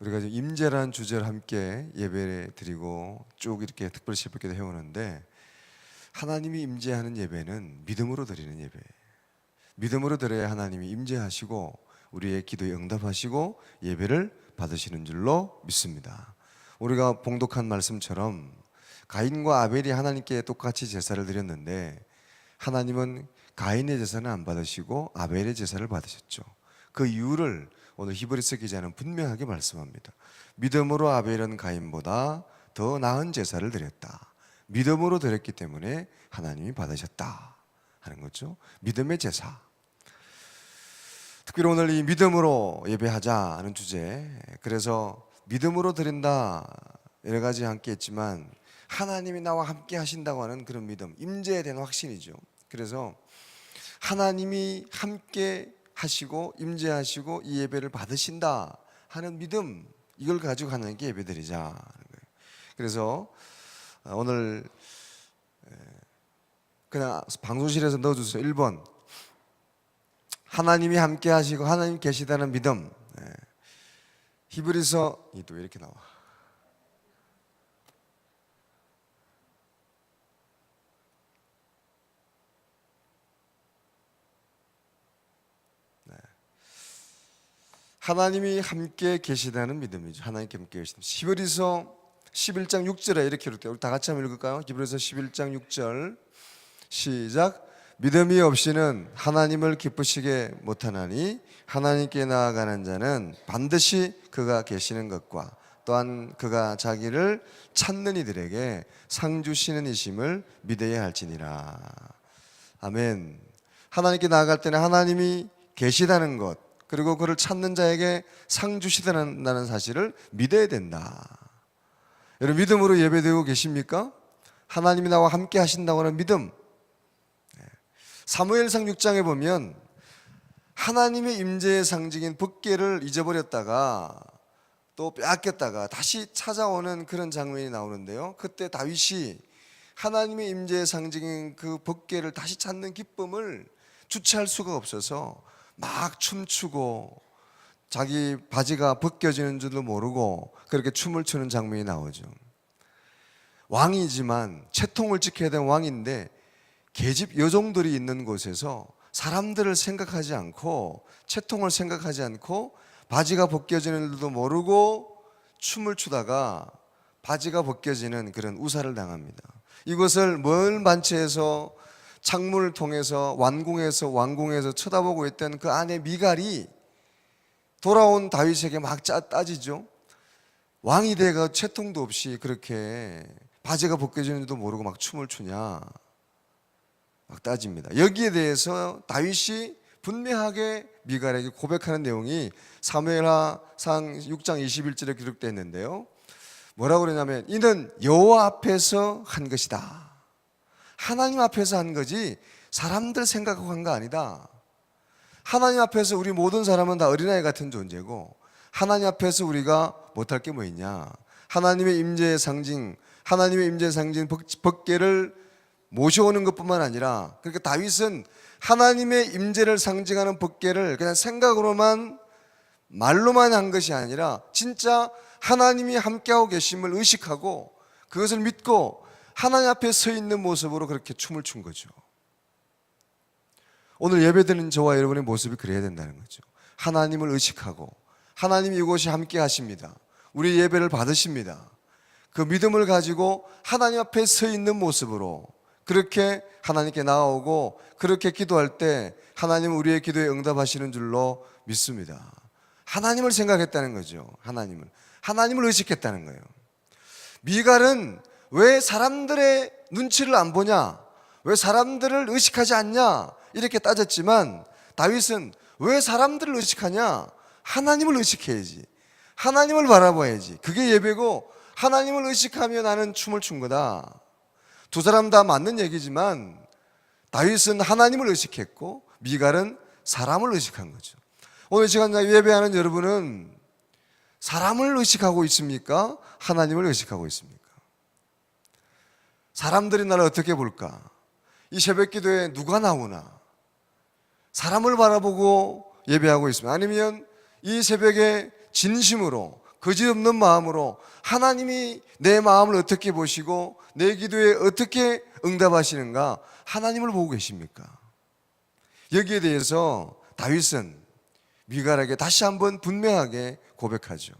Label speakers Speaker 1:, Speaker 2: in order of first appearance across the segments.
Speaker 1: 우리가 지금 임재라는 주제를 함께 예배 드리고 쭉 이렇게 특별 새벽기도 해오는데, 하나님이 임재하는 예배는 믿음으로 드리는 예배예요. 믿음으로 드려야 하나님이 임재하시고 우리의 기도에 응답하시고 예배를 받으시는 줄로 믿습니다. 우리가 봉독한 말씀처럼 가인과 아벨이 하나님께 똑같이 제사를 드렸는데, 하나님은 가인의 제사는 안 받으시고 아벨의 제사를 받으셨죠. 그 이유를 오늘 히브리서 기자는 분명하게 말씀합니다. 믿음으로 아벨은 가인보다 더 나은 제사를 드렸다. 믿음으로 드렸기 때문에 하나님이 받으셨다 하는 거죠. 믿음의 제사. 특별히 오늘 이 믿음으로 예배하자는 주제, 그래서 믿음으로 드린다 여러 가지 함께 했지만 하나님이 나와 함께 하신다고 하는 그런 믿음, 임재에 대한 확신이죠. 그래서 하나님이 함께 하시고 임재하시고 이 예배를 받으신다 하는 믿음, 이걸 가지고 하나님께 예배드리자 하는 거예요. 그래서 오늘 그냥 방송실에서 넣어주세요. 1번, 하나님이 함께 하시고 하나님 계시다는 믿음. 히브리서 또 왜 이렇게 나와? 하나님이 함께 계시다는 믿음이죠. 하나님께 함께 계시다. 히브리서 11장 6절에 이렇게 기록돼요. 우리 다 같이 한번 읽을까요? 히브리서 11장 6절 시작. 믿음이 없이는 하나님을 기쁘시게 못하나니 하나님께 나아가는 자는 반드시 그가 계시는 것과 또한 그가 자기를 찾는 이들에게 상 주시는 이심을 믿어야 할지니라. 아멘. 하나님께 나아갈 때는 하나님이 계시다는 것, 그리고 그를 찾는 자에게 상 주시다는 사실을 믿어야 된다. 여러분, 믿음으로 예배드리고 계십니까? 하나님이 나와 함께 하신다고 하는 믿음. 사무엘상 6장에 보면 하나님의 임재의 상징인 법궤를 잊어버렸다가 또 빼앗겼다가 다시 찾아오는 그런 장면이 나오는데요, 그때 다윗이 하나님의 임재의 상징인 그 법궤를 다시 찾는 기쁨을 주체할 수가 없어서 막 춤추고 자기 바지가 벗겨지는 줄도 모르고 그렇게 춤을 추는 장면이 나오죠. 왕이지만 채통을 지켜야 되는 왕인데 계집 여종들이 있는 곳에서 사람들을 생각하지 않고 채통을 생각하지 않고 바지가 벗겨지는 줄도 모르고 춤을 추다가 바지가 벗겨지는 그런 우사를 당합니다. 이것을 먼 반체에서 창문을 통해서 왕궁에서 쳐다보고 있던 그 아내 미갈이 돌아온 다윗에게 막 따지죠. 왕이 돼가 채통도 없이 그렇게 바지가 벗겨지는 줄도 모르고 막 춤을 추냐, 막 따집니다. 여기에 대해서 다윗이 분명하게 미갈에게 고백하는 내용이 사무엘하상 6장 21절에 기록되어 있는데요, 뭐라고 그러냐면 이는 여호와 앞에서 한 것이다. 하나님 앞에서 한 거지 사람들 생각하고 한 거 아니다. 하나님 앞에서 우리 모든 사람은 다 어린아이 같은 존재고, 하나님 앞에서 우리가 못할 게 뭐 있냐. 하나님의 임재의 상징, 법궤를 모셔오는 것뿐만 아니라, 그러니까 다윗은 하나님의 임재를 상징하는 법궤를 그냥 생각으로만 말로만 한 것이 아니라 진짜 하나님이 함께하고 계심을 의식하고 그것을 믿고 하나님 앞에 서 있는 모습으로 그렇게 춤을 춘 거죠. 오늘 예배드리는 저와 여러분의 모습이 그래야 된다는 거죠. 하나님을 의식하고 하나님이 이곳이 함께 하십니다. 우리 예배를 받으십니다. 그 믿음을 가지고 하나님 앞에 서 있는 모습으로 그렇게 하나님께 나아오고 그렇게 기도할 때 하나님은 우리의 기도에 응답하시는 줄로 믿습니다. 하나님을 생각했다는 거죠. 하나님을 의식했다는 거예요. 미갈은 왜 사람들의 눈치를 안 보냐, 왜 사람들을 의식하지 않냐 이렇게 따졌지만, 다윗은 왜 사람들을 의식하냐, 하나님을 의식해야지, 하나님을 바라봐야지, 그게 예배고 하나님을 의식하며 나는 춤을 춘 거다. 두 사람 다 맞는 얘기지만 다윗은 하나님을 의식했고 미갈은 사람을 의식한 거죠. 오늘 시간 예배하는 여러분은 사람을 의식하고 있습니까? 하나님을 의식하고 있습니까? 사람들이 나를 어떻게 볼까? 이 새벽 기도에 누가 나오나? 사람을 바라보고 예배하고 있습니다. 아니면 이 새벽에 진심으로 거짓없는 마음으로 하나님이 내 마음을 어떻게 보시고 내 기도에 어떻게 응답하시는가 하나님을 보고 계십니까? 여기에 대해서 다윗은 미갈에게 다시 한번 분명하게 고백하죠.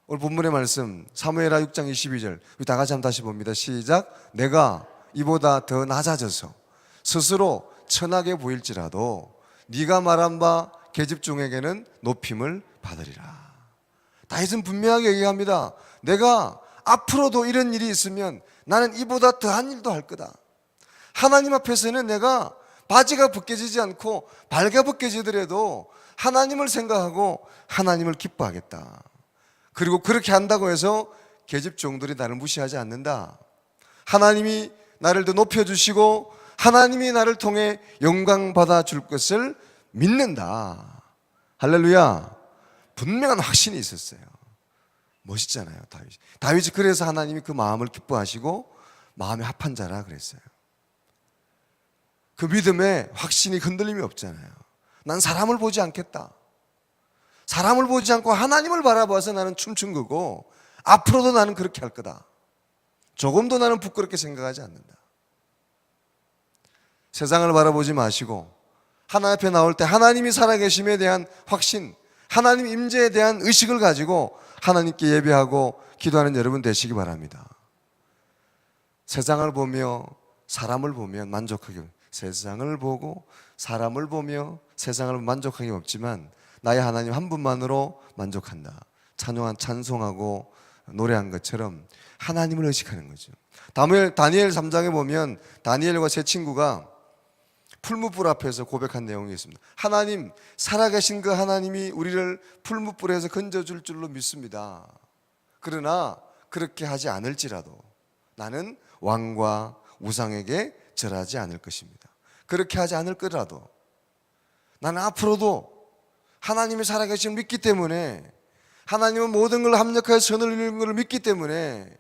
Speaker 1: 오늘 본문의 말씀 사무엘하 6장 22절 우리 다 같이 한번 다시 봅니다. 시작. 내가 이보다 더 낮아져서 스스로 천하게 보일지라도 네가 말한 바 계집종에게는 높임을 받으리라. 다윗은 분명하게 얘기합니다. 내가 앞으로도 이런 일이 있으면 나는 이보다 더한 일도 할 거다. 하나님 앞에서는 내가 바지가 벗겨지지 않고 발가 벗겨지더라도 하나님을 생각하고 하나님을 기뻐하겠다. 그리고 그렇게 한다고 해서 계집종들이 나를 무시하지 않는다. 하나님이 나를 더 높여주시고 하나님이 나를 통해 영광 받아줄 것을 믿는다. 할렐루야. 분명한 확신이 있었어요. 멋있잖아요, 다윗이 그래서 하나님이 그 마음을 기뻐하시고 마음에 합한 자라 그랬어요. 그 믿음에 확신이 흔들림이 없잖아요. 난 사람을 보지 않겠다. 사람을 보지 않고 하나님을 바라봐서 나는 춤춘 거고 앞으로도 나는 그렇게 할 거다. 조금도 나는 부끄럽게 생각하지 않는다. 세상을 바라보지 마시고 하나님 앞에 나올 때 하나님이 살아계심에 대한 확신, 하나님 임재에 대한 의식을 가지고 하나님께 예배하고 기도하는 여러분 되시기 바랍니다. 세상을 보며 사람을 보면 만족하기, 세상을 보고 사람을 보며 세상을 만족하기 없지만 나의 하나님 한 분만으로 만족한다. 찬송하고 노래한 것처럼 하나님을 의식하는 거죠. 다니엘 3장에 보면 다니엘과 세 친구가 풀무불 앞에서 고백한 내용이 있습니다. 하나님, 살아계신 그 하나님이 우리를 풀무불에서 건져줄 줄로 믿습니다. 그러나 그렇게 하지 않을지라도 나는 왕과 우상에게 절하지 않을 것입니다. 그렇게 하지 않을 거라도 나는 앞으로도 하나님이 살아계신 믿기 때문에 하나님은 모든 걸 합력하여 선을 이루는 것을 믿기 때문에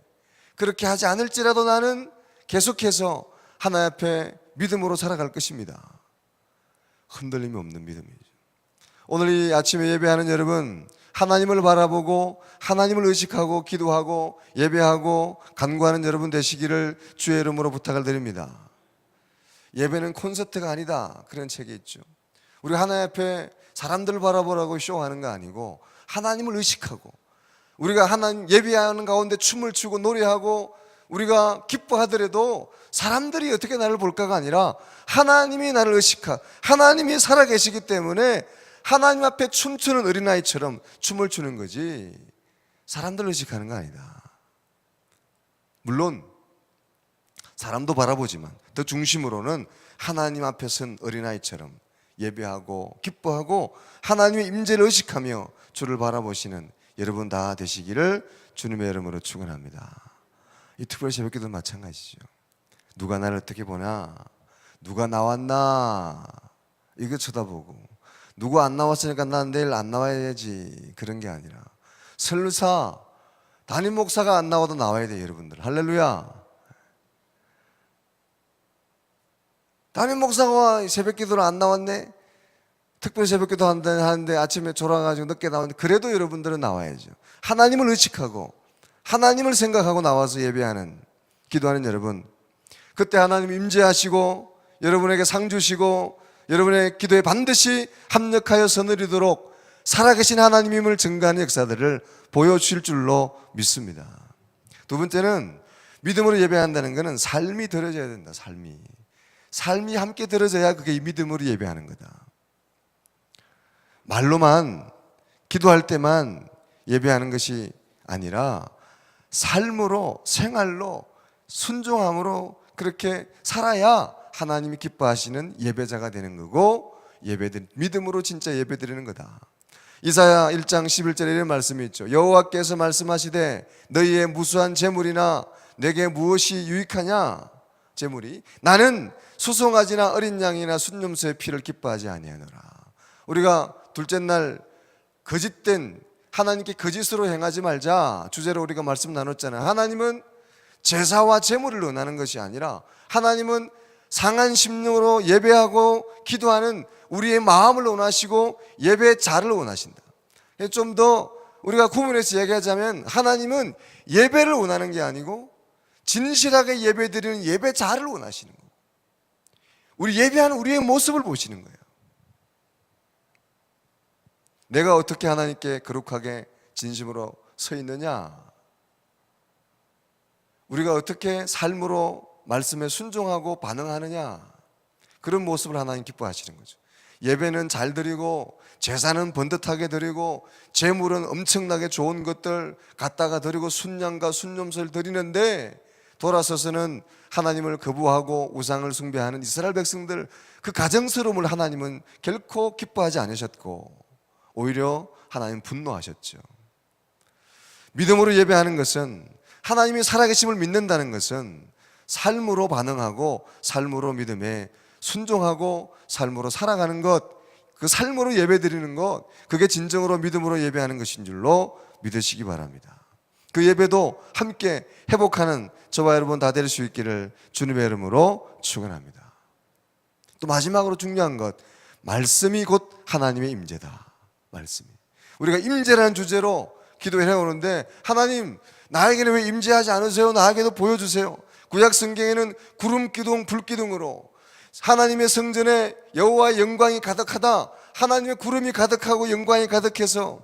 Speaker 1: 그렇게 하지 않을지라도 나는 계속해서 하나님 앞에 믿음으로 살아갈 것입니다. 흔들림이 없는 믿음이죠. 오늘 이 아침에 예배하는 여러분, 하나님을 바라보고 하나님을 의식하고 기도하고 예배하고 간구하는 여러분 되시기를 주의 이름으로 부탁을 드립니다. 예배는 콘서트가 아니다, 그런 책이 있죠. 우리 하나님 앞에 사람들을 바라보라고 쇼하는 거 아니고 하나님을 의식하고 우리가 하나님 예배하는 가운데 춤을 추고 노래하고 우리가 기뻐하더라도 사람들이 어떻게 나를 볼까가 아니라 하나님이 나를 의식하고 하나님이 살아계시기 때문에 하나님 앞에 춤추는 어린아이처럼 춤을 추는 거지 사람들을 의식하는 거 아니다. 물론 사람도 바라보지만 더 중심으로는 하나님 앞에 선 어린아이처럼 예배하고 기뻐하고 하나님의 임재를 의식하며 주를 바라보시는 여러분 다 되시기를 주님의 이름으로 축원합니다. 이 특별 새벽기도 마찬가지죠. 누가 나를 어떻게 보나, 누가 나왔나 이거 쳐다보고 누구 안 나왔으니까 난 내일 안 나와야지 그런 게 아니라 설사 담임 목사가 안 나와도 나와야 돼요, 여러분들. 할렐루야. 담임 목사가 새벽기도를 안 나왔네. 특별 새벽기도 하는데 아침에 졸아가지고 늦게 나오는데 그래도 여러분들은 나와야죠. 하나님을 의식하고 하나님을 생각하고 나와서 예배하는 기도하는 여러분, 그때 하나님 임재하시고 여러분에게 상 주시고 여러분의 기도에 반드시 합력하여 선을 이루도록 살아계신 하나님임을 증거하는 역사들을 보여주실 줄로 믿습니다. 두 번째는 믿음으로 예배한다는 것은 삶이 들어져야 된다. 삶이 함께 들어져야 그게 믿음으로 예배하는 거다. 말로만 기도할 때만 예배하는 것이 아니라 삶으로 생활로 순종함으로 그렇게 살아야 하나님이 기뻐하시는 예배자가 되는 거고 믿음으로 진짜 예배드리는 거다. 이사야 1장 11절에 이런 말씀이 있죠. 여호와께서 말씀하시되 너희의 무수한 재물이나 내게 무엇이 유익하냐? 재물이 나는 수송아지나 어린 양이나 순념소의 피를 기뻐하지 아니하노라. 우리가 둘째 날 거짓된 하나님께 거짓으로 행하지 말자 주제로 우리가 말씀 나눴잖아요. 하나님은 제사와 제물을 원하는 것이 아니라 하나님은 상한 심령으로 예배하고 기도하는 우리의 마음을 원하시고 예배의 자를 원하신다. 좀 더 우리가 구분해서 얘기하자면 하나님은 예배를 원하는 게 아니고 진실하게 예배드리는 예배자를 원하시는 거예요. 우리 예배하는 우리의 모습을 보시는 거예요. 내가 어떻게 하나님께 거룩하게 진심으로 서 있느냐, 우리가 어떻게 삶으로 말씀에 순종하고 반응하느냐, 그런 모습을 하나님 기뻐하시는 거죠. 예배는 잘 드리고 제사는 번듯하게 드리고 제물은 엄청나게 좋은 것들 갖다가 드리고 순양과 순념소를 드리는데 돌아서서는 하나님을 거부하고 우상을 숭배하는 이스라엘 백성들, 그 가정스러움을 하나님은 결코 기뻐하지 않으셨고 오히려 하나님 분노하셨죠. 믿음으로 예배하는 것은, 하나님이 살아계심을 믿는다는 것은 삶으로 반응하고 삶으로 믿음에 순종하고 삶으로 살아가는 것, 그 삶으로 예배드리는 것, 그게 진정으로 믿음으로 예배하는 것인 줄로 믿으시기 바랍니다. 그 예배도 함께 회복하는 저와 여러분 다 될 수 있기를 주님의 이름으로 축원합니다. 또 마지막으로 중요한 것, 말씀이 곧 하나님의 임재다. 말씀이, 우리가 임재라는 주제로 기도해 오는데, 하나님 나에게는 왜 임재하지 않으세요? 나에게도 보여주세요. 구약 성경에는 구름 기둥 불 기둥으로 하나님의 성전에 여호와의 영광이 가득하다, 하나님의 구름이 가득하고 영광이 가득해서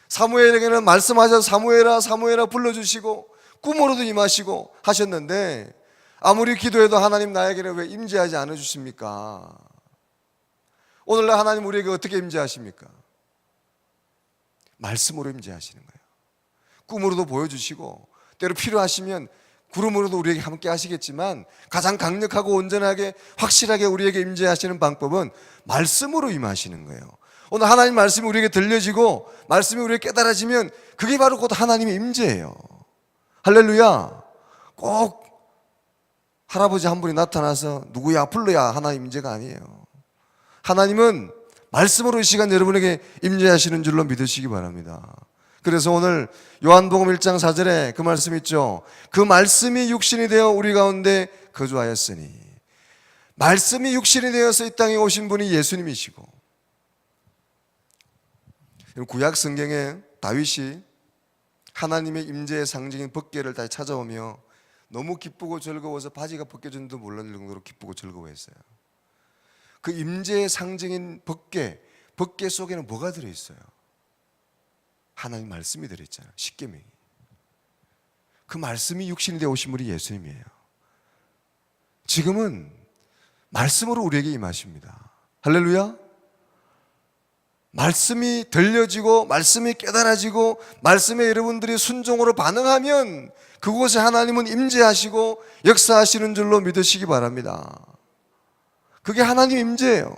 Speaker 1: 사무엘에게는 말씀하셔서 사무엘아 사무엘아 불러주시고 꿈으로도 임하시고 하셨는데, 아무리 기도해도 하나님 나에게는 왜 임재하지 않아 주십니까? 오늘날 하나님 우리에게 어떻게 임재하십니까? 말씀으로 임재하시는 거예요. 꿈으로도 보여주시고 때로 필요하시면 구름으로도 우리에게 함께 하시겠지만, 가장 강력하고 온전하게 확실하게 우리에게 임재하시는 방법은 말씀으로 임하시는 거예요. 오늘 하나님 말씀이 우리에게 들려지고 말씀이 우리에게 깨달아지면 그게 바로 곧 하나님의 임재예요. 할렐루야. 꼭 할아버지 한 분이 나타나서 누구야 불러야 하나님 임재가 아니에요. 하나님은 말씀으로 이 시간 여러분에게 임재하시는 줄로 믿으시기 바랍니다. 그래서 오늘 요한복음 1장 4절에 그 말씀 있죠. 그 말씀이 육신이 되어 우리 가운데 거주하였으니, 말씀이 육신이 되어서 이 땅에 오신 분이 예수님이시고, 구약 성경에 다윗이 하나님의 임재의 상징인 벗개를 다시 찾아오며 너무 기쁘고 즐거워서 바지가 벗겨진지도 모를 정도로 기쁘고 즐거워했어요. 그 임재의 상징인 벗개 속에는 뭐가 들어있어요? 하나님 말씀이 들어있잖아요. 십계명이. 그 말씀이 육신이 되어 오신 분이 예수님이에요. 지금은 말씀으로 우리에게 임하십니다. 할렐루야. 말씀이 들려지고 말씀이 깨달아지고 말씀에 여러분들이 순종으로 반응하면 그곳에 하나님은 임재하시고 역사하시는 줄로 믿으시기 바랍니다. 그게 하나님 임재예요.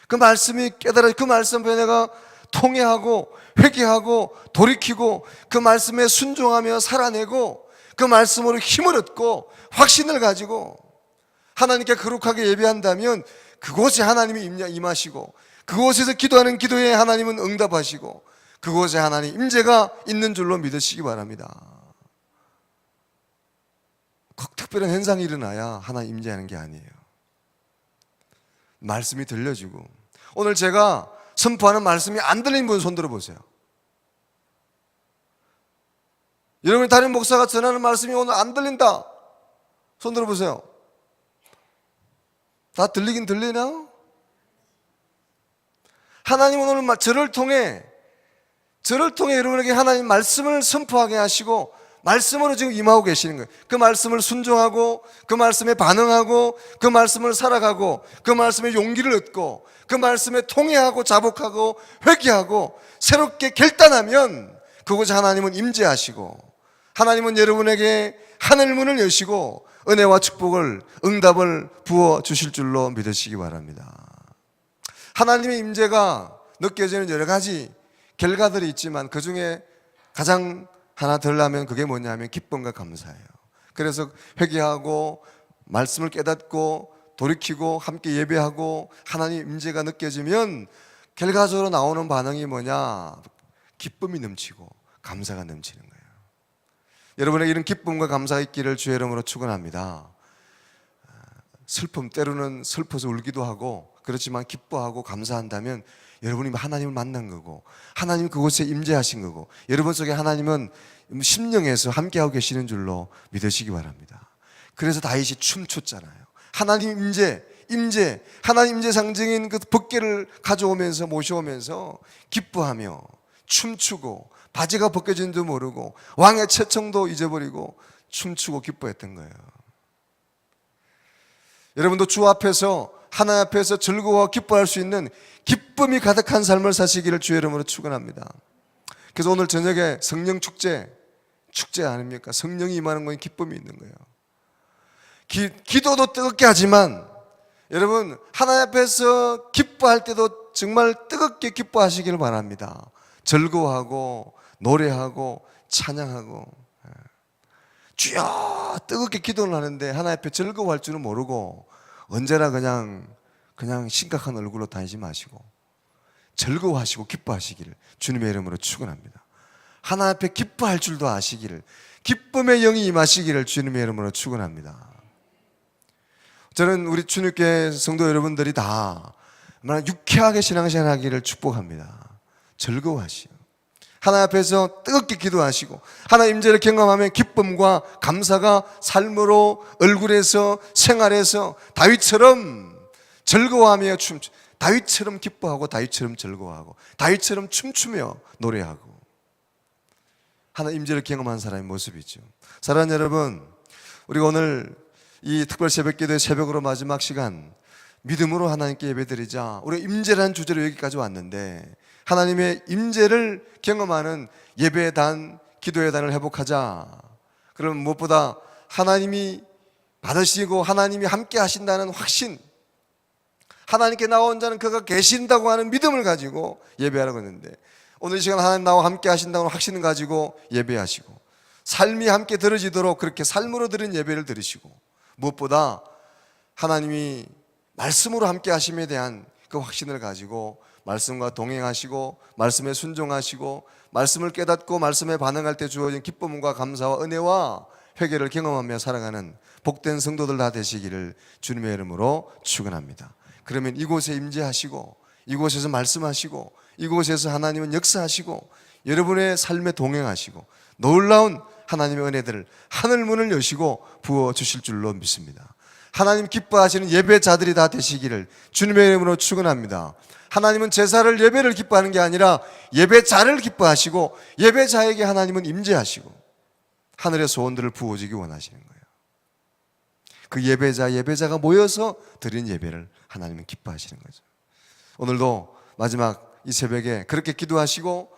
Speaker 1: 그 말씀이 깨달아, 그 말씀 앞에 내가 통회하고 회개하고 돌이키고 그 말씀에 순종하며 살아내고 그 말씀으로 힘을 얻고 확신을 가지고 하나님께 거룩하게 예배한다면 그곳에 하나님이 임하시고, 그곳에서 기도하는 기도에 하나님은 응답하시고, 그곳에 하나님 임재가 있는 줄로 믿으시기 바랍니다. 꼭 특별한 현상이 일어나야 하나님 임재하는 게 아니에요. 말씀이 들려지고, 오늘 제가 선포하는 말씀이 안 들리는 분 손 들어보세요. 여러분이 다른 목사가 전하는 말씀이 오늘 안 들린다, 손 들어보세요. 다 들리긴 들리나? 하나님은 오늘 저를 통해 여러분에게 하나님 말씀을 선포하게 하시고 말씀으로 지금 임하고 계시는 거예요. 그 말씀을 순종하고 그 말씀에 반응하고 그 말씀을 살아가고 그 말씀에 용기를 얻고 그 말씀에 통회하고 자복하고 회개하고 새롭게 결단하면 그곳에 하나님은 임재하시고, 하나님은 여러분에게 하늘문을 여시고 은혜와 축복을, 응답을 부어 주실 줄로 믿으시기 바랍니다. 하나님의 임재가 느껴지는 여러 가지 결과들이 있지만 그 중에 가장 하나 더 하면 그게 뭐냐면 기쁨과 감사예요. 그래서 회개하고 말씀을 깨닫고 돌이키고 함께 예배하고 하나님 임재가 느껴지면 결과적으로 나오는 반응이 뭐냐? 기쁨이 넘치고 감사가 넘치는 거예요. 여러분에게 이런 기쁨과 감사가 있기를 주의 이름으로 축원합니다. 슬픔, 때로는 슬퍼서 울기도 하고 그렇지만 기뻐하고 감사한다면 여러분이 하나님을 만난 거고 하나님 그곳에 임재하신 거고 여러분 속에 하나님은 심령에서 함께하고 계시는 줄로 믿으시기 바랍니다. 그래서 다윗이 춤췄잖아요. 하나님 임재, 하나님 임재 상징인 그 법궤를 가져오면서 모셔오면서 기뻐하며 춤추고 바지가 벗겨진 줄 모르고 왕의 채청도 잊어버리고 춤추고 기뻐했던 거예요. 여러분도 주 앞에서 하나님 앞에서 즐거워 기뻐할 수 있는 기쁨이 가득한 삶을 사시기를 주의 이름으로 축원합니다. 그래서 오늘 저녁에 성령 축제 아닙니까? 성령이 임하는 건 기쁨이 있는 거예요. 기도도 뜨겁게 하지만 여러분 하나님 앞에서 기뻐할 때도 정말 뜨겁게 기뻐하시기를 바랍니다. 즐거워하고 노래하고 찬양하고 주여 뜨겁게 기도를 하는데 하나님 앞에 즐거워할 줄은 모르고 언제나 그냥 심각한 얼굴로 다니지 마시고 즐거워하시고 기뻐하시기를 주님의 이름으로 축원합니다. 하나님 앞에 기뻐할 줄도 아시기를 기쁨의 영이 임하시기를 주님의 이름으로 축원합니다. 저는 우리 주님께 성도 여러분들이 다 유쾌하게 신앙생활하기를 축복합니다. 즐거워하시오. 하나님 앞에서 뜨겁게 기도하시고 하나님 임재를 경험하면 기쁨과 감사가 삶으로 얼굴에서 생활에서 다윗처럼 즐거워하며 다윗처럼 기뻐하고 다윗처럼 즐거워하고 다윗처럼 춤추며 노래하고 하나님 임재를 경험한 사람의 모습이죠. 사랑하는 여러분, 우리가 오늘 이 특별 새벽기도의 새벽으로 마지막 시간 믿음으로 하나님께 예배드리자 우리 임재라는 주제로 여기까지 왔는데 하나님의 임재를 경험하는 예배의 단, 기도의 단을 회복하자. 그러면 무엇보다 하나님이 받으시고 하나님이 함께 하신다는 확신, 하나님께 나온 자는 그가 계신다고 하는 믿음을 가지고 예배하라고 했는데 오늘 이 시간 하나님 나와 함께 하신다는 확신을 가지고 예배하시고 삶이 함께 들어지도록 그렇게 삶으로 드린 예배를 드리시고 무엇보다 하나님이 말씀으로 함께 하심에 대한 그 확신을 가지고 말씀과 동행하시고 말씀에 순종하시고 말씀을 깨닫고 말씀에 반응할 때 주어진 기쁨과 감사와 은혜와 회개를 경험하며 살아가는 복된 성도들 다 되시기를 주님의 이름으로 축원합니다. 그러면 이곳에 임재하시고 이곳에서 말씀하시고 이곳에서 하나님은 역사하시고 여러분의 삶에 동행하시고 놀라운 하나님의 은혜들을 하늘 문을 여시고 부어주실 줄로 믿습니다. 하나님 기뻐하시는 예배자들이 다 되시기를 주님의 이름으로 축원합니다. 하나님은 제사를 예배를 기뻐하는 게 아니라 예배자를 기뻐하시고 예배자에게 하나님은 임재하시고 하늘의 소원들을 부어주기 원하시는 거예요. 그 예배자가 모여서 드린 예배를 하나님은 기뻐하시는 거죠. 오늘도 마지막 이 새벽에 그렇게 기도하시고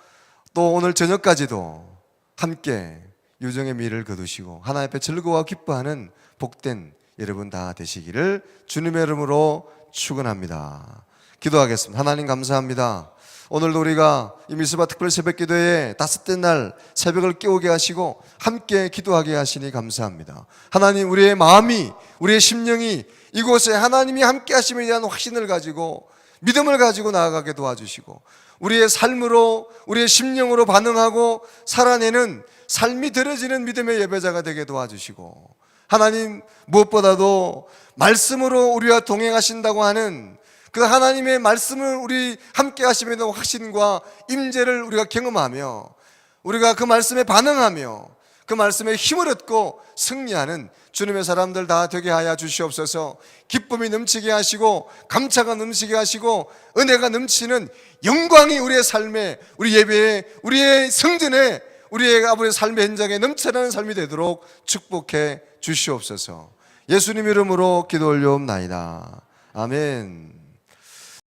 Speaker 1: 또 오늘 저녁까지도 함께 유정의 미를 거두시고 하나님 앞에 즐거워 기뻐하는 복된 여러분 다 되시기를 주님의 이름으로 축원합니다. 기도하겠습니다. 하나님 감사합니다. 오늘도 우리가 이 미스바 특별 새벽기도에 다섯째 날 새벽을 깨우게 하시고 함께 기도하게 하시니 감사합니다. 하나님 우리의 마음이 우리의 심령이 이곳에 하나님이 함께 하심에 대한 확신을 가지고 믿음을 가지고 나아가게 도와주시고 우리의 삶으로 우리의 심령으로 반응하고 살아내는 삶이 들어지는 믿음의 예배자가 되게 도와주시고 하나님 무엇보다도 말씀으로 우리와 동행하신다고 하는 그 하나님의 말씀을 우리 함께 하시면 확신과 임재를 우리가 경험하며 우리가 그 말씀에 반응하며 그 말씀에 힘을 얻고 승리하는 주님의 사람들 다 되게 하여 주시옵소서. 기쁨이 넘치게 하시고 감차가 넘치게 하시고 은혜가 넘치는 영광이 우리의 삶에 우리 예배에 우리의 성전에 우리의 아버지의 삶의 현장에 넘쳐나는 삶이 되도록 축복해 주시옵소서. 예수님 이름으로 기도 올려옵나이다. 아멘.